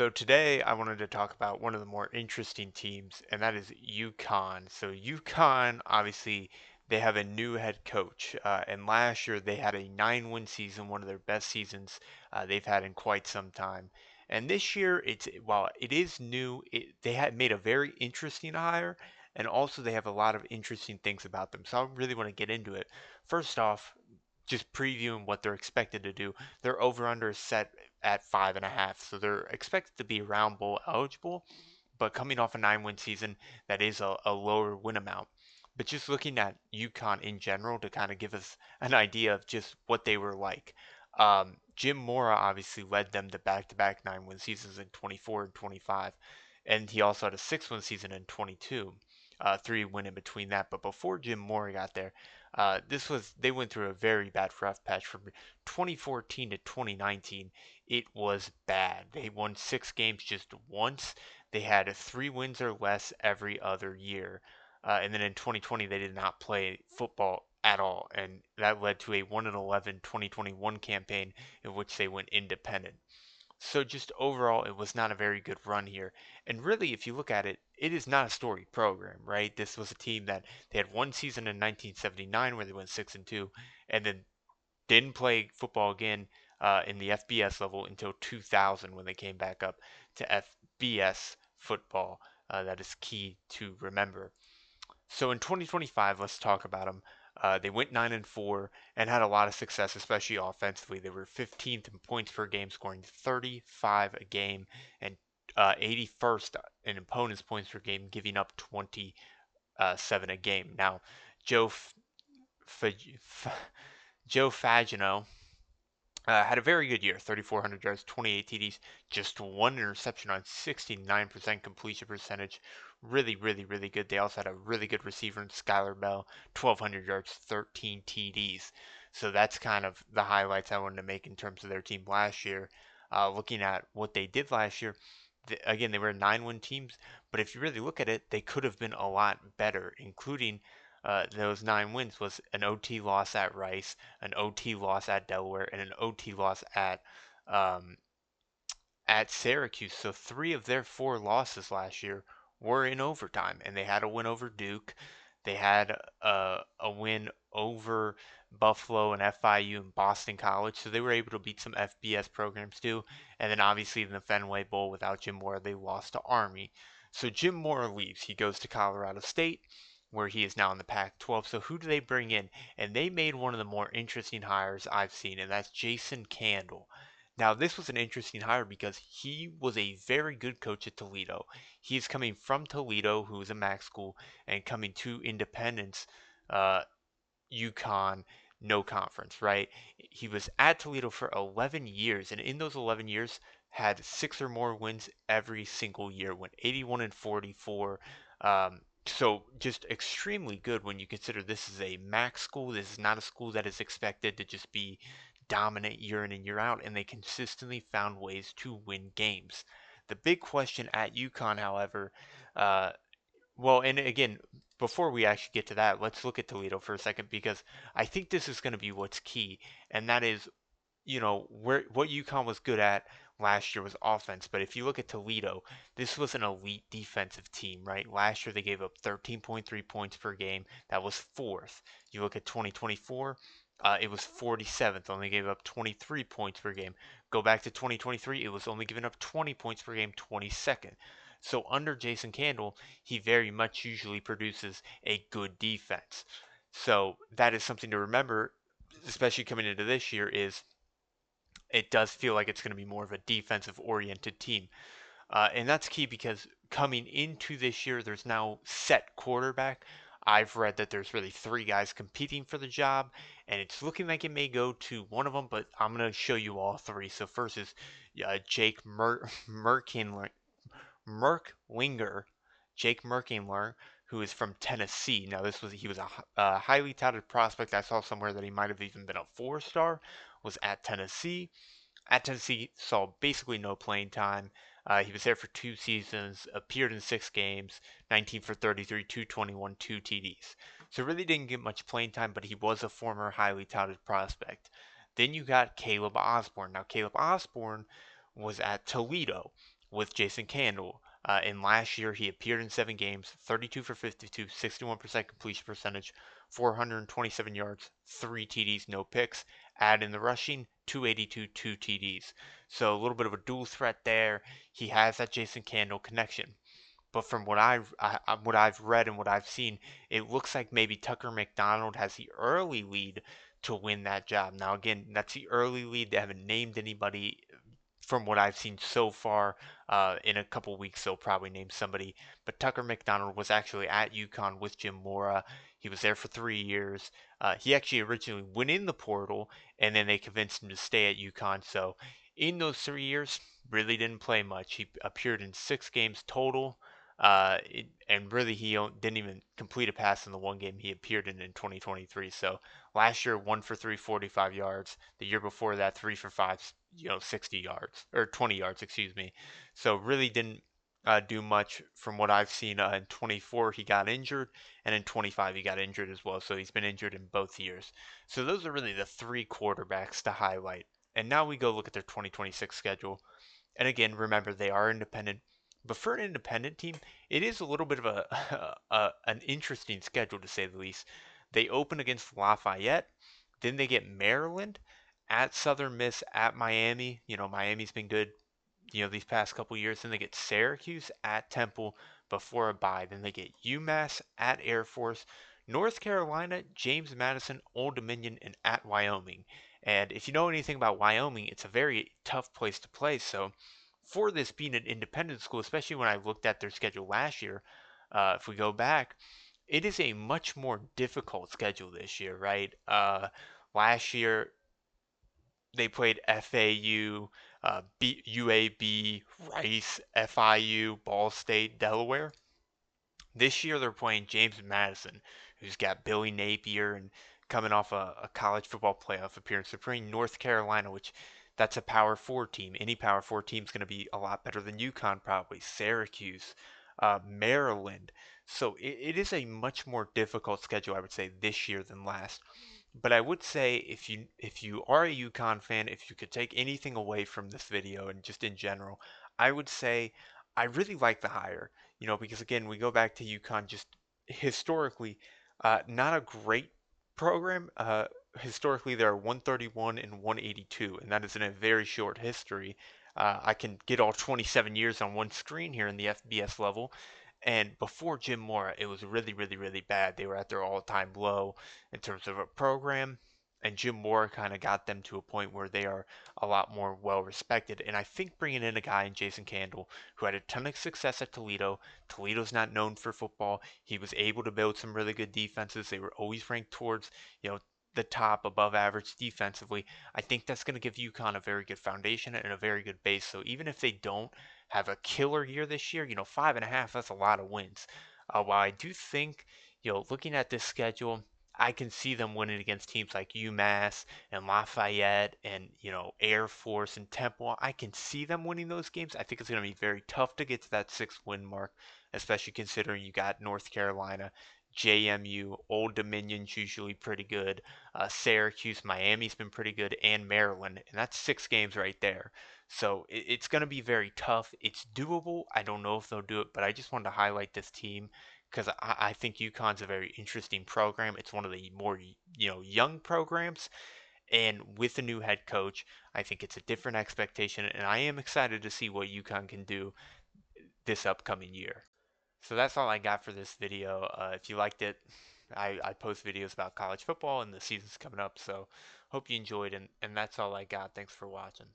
So today I wanted to talk about one of the more interesting teams, and that is UConn. So UConn, obviously, they have a new head coach, and last year they had a 9-win season, one of their best seasons they've had in quite some time. And this year, while it is new, they had made a very interesting hire, and also they have a lot of interesting things about them. So I really want to get into it. First off, just previewing what they're expected to do. Their over/under is set at 5.5, so they're expected to be round bowl eligible. But coming off a 9-win season, that is a lower win amount. But just looking at UConn in general to kind of give us an idea of just what they were like. Jim Mora obviously led them to back-to-back 9-win seasons in 24 and 25, and he also had a 6-win season in 22. 3 win in between that. But before Jim Mora got there, they went through a very bad rough patch from 2014 to 2019. It was bad. They won 6 games just once. They had 3 wins or less every other year. And then in 2020, they did not play football at all, and that led to a 1-11 2021 campaign in which they went independent. So just overall, it was not a very good run here. And really, if you look at it, it is not a storied program, right? This was a team that they had one season in 1979 where they went 6-2, and then didn't play football again in the FBS level until 2000 when they came back up to FBS football. That is key to remember. So in 2025, let's talk about them. They went 9-4 and had a lot of success, especially offensively. They were 15th in points per game, scoring 35 a game, and 81st in opponents' points per game, giving up 27 a game. Now, Joe Joe Fagino had a very good year, 3,400 yards, 28 TDs, just one interception on 69% completion percentage. Really, really, really good. They also had a really good receiver in Skylar Bell, 1,200 yards, 13 TDs. So that's kind of the highlights I wanted to make in terms of their team last year. Looking at what they did last year, again, they were 9-win teams, but if you really look at it, they could have been a lot better, including those 9 wins was an OT loss at Rice, an OT loss at Delaware, and an OT loss um, at Syracuse. So 3 of their 4 losses last year were in overtime, and they had a win over Duke. They had a win over Buffalo and FIU and Boston College, so they were able to beat some FBS programs too. And then obviously in the Fenway Bowl without Jim Mora, they lost to Army. So Jim Mora leaves. He goes to Colorado State, where he is now in the Pac-12. So who do they bring in? And they made one of the more interesting hires I've seen, and that's Jason Candle. Now, this was an interesting hire because he was a very good coach at Toledo. He's coming from Toledo, who is a MAC school, and coming to Independence, uh, UConn, no conference, right? He was at Toledo for 11 years, and in those 11 years, had 6 or more wins every single year, went 81 and 44. So just extremely good when you consider this is a MAC school. This is not a school that is expected to just be dominant year in and year out, and they consistently found ways to win games. The big question at UConn, however, uh, well, and again, before we actually get to that, let's look at Toledo for a second because I think this is going to be what's key, and that is, where what UConn was good at last year was offense. But if you look at Toledo, this was an elite defensive team, right? Last year they gave up 13.3 points per game. That was fourth. You look at 2024, it was 47th, only gave up 23 points per game. Go back to 2023, it was only giving up 20 points per game, 22nd. So under Jason Candle, he very much usually produces a good defense. So that is something to remember, especially coming into this year, is it does feel like it's going to be more of a defensive oriented team. And that's key because coming into this year, there's now set quarterback. I've read that there's really 3 guys competing for the job, and it's looking like it may go to one of them, but I'm going to show you all 3. So first is Jake Merklinger, Jake Merklinger, who is from Tennessee. Now he was a highly touted prospect. I saw somewhere that he might have even been a 4-star. Was at Tennessee. At Tennessee, saw basically no playing time. He was there for 2 seasons, appeared in 6 games, 19 for 33, 221, 2 TDs. So really didn't get much playing time, but he was a former highly touted prospect. Then you got Caleb Osborne. Now Caleb Osborne was at Toledo. with Jason Candle. In last year, he appeared in 7 games, 32 for 52, 61% completion percentage, 427 yards, 3 TDs, no picks. Add in the rushing, 282, 2 TDs. So a little bit of a dual threat there. He has that Jason Candle connection. But from what I've read and what I've seen, it looks like maybe Tucker McDonald has the early lead to win that job. Now, again, that's the early lead. They haven't named anybody from what I've seen so far. In a couple weeks, they'll probably name somebody. But Tucker McDonald was actually at UConn with Jim Mora. He was there for 3 years. He actually originally went in the portal, and then they convinced him to stay at UConn. So in those 3 years, really didn't play much. He appeared in 6 games total. And really, didn't even complete a pass in the one game he appeared in 2023. So last year, 1 for 3, 45 yards. The year before that, 3 for 5, 60 yards or 20 yards, excuse me. So really didn't do much from what I've seen. In 24, he got injured, and in 25, he got injured as well. So he's been injured in both years. So those are really the 3 quarterbacks to highlight. And now we go look at their 2026 schedule. And again, remember they are independent. But for an independent team, it is a little bit of an interesting schedule to say the least. They open against Lafayette, then they get Maryland, at Southern Miss, at Miami. Miami's been good, these past couple years. Then they get Syracuse at Temple before a bye. Then they get UMass at Air Force, North Carolina, James Madison, Old Dominion, and at Wyoming. And if you know anything about Wyoming, it's a very tough place to play. So for this being an independent school, especially when I looked at their schedule last year, if we go back, it is a much more difficult schedule this year, right? Last year they played FAU, UAB, Rice, FIU, Ball State, Delaware. This year they're playing James Madison, who's got Billy Napier and coming off a college football playoff appearance. They're playing North Carolina, which that's a Power Four team. Any Power Four team is going to be a lot better than UConn, probably. Syracuse, Maryland. So it is a much more difficult schedule, I would say, this year than last. But I would say if you are a UConn fan, if you could take anything away from this video and just in general, I would say I really like the hire. Because again, we go back to UConn just historically, not a great program. Historically, they're 131 and 182, and that is in a very short history. I can get all 27 years on one screen here in the FBS level. And before Jim Mora, it was really, really, really bad. They were at their all-time low in terms of a program, and Jim Mora kind of got them to a point where they are a lot more well respected. And I think bringing in a guy in Jason Candle who had a ton of success at Toledo. Toledo's not known for football. He was able to build some really good defenses. They were always ranked towards, the top above average defensively. I think that's going to give UConn a very good foundation and a very good base. So even if they don't have a killer year this year, 5.5, that's a lot of wins. While I do think, looking at this schedule, I can see them winning against teams like UMass and Lafayette and, Air Force and Temple. I can see them winning those games. I think it's going to be very tough to get to that 6 win mark, especially considering you got North Carolina, JMU, Old Dominion's usually pretty good, Syracuse, Miami's been pretty good, and Maryland, and that's 6 games right there. So it's going to be very tough. It's doable. I don't know if they'll do it, but I just wanted to highlight this team because I think UConn's a very interesting program. It's one of the more young programs, and with a new head coach, I think it's a different expectation, and I am excited to see what UConn can do this upcoming year. So that's all I got for this video. If you liked it, I post videos about college football and the season's coming up, so hope you enjoyed, and that's all I got. Thanks for watching.